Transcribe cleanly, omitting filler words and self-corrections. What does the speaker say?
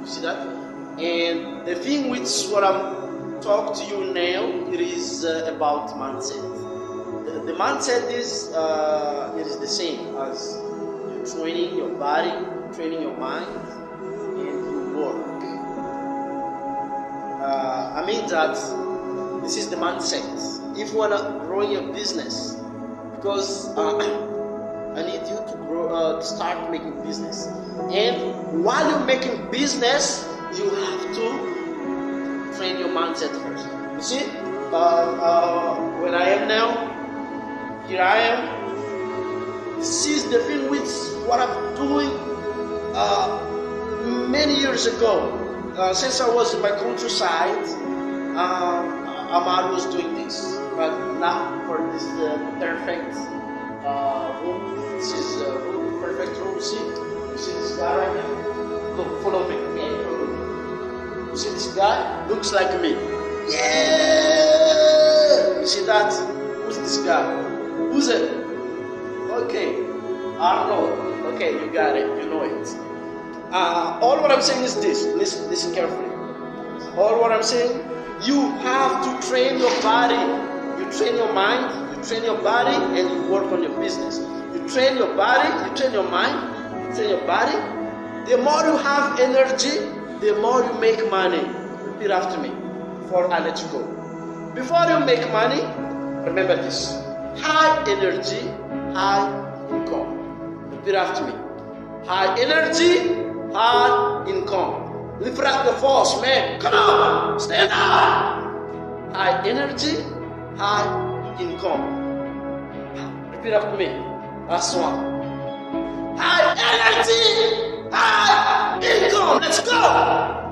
You see that? And the thing which what I'm talking to you now, it is about mindset. The mindset is it is the same as you training your body, training your mind, and you work. I mean that this is the mindset. If you wanna grow your business, because I need you to grow, to start making business. And while you're making business, you have to train your mindset first. You see, when I am now, here I am. This is the thing with what I'm doing many years ago. Since I was in my countryside, I'm always doing this. But now for this perfect room, this is perfect room. See this guy right here? Look, follow me. Yeah, follow me. You see this guy? Looks like me. Yeah! You see that? Who's this guy? Who's it? Okay, Arnold. Okay, you got it. You know it. All what I'm saying is this. Listen carefully. All what I'm saying, you have to train your body. You train your mind, you train your body, and you work on your business. You train your body, you train your mind, you train your body. The more you have energy, the more you make money. Repeat after me before I let you go. Before you make money, remember this. High energy, high income. Repeat after me. High energy, high income. Lift up the force, man. Come on, stand up. High energy, high income. Repeat after me. Last one. High energy, high income. Let's go.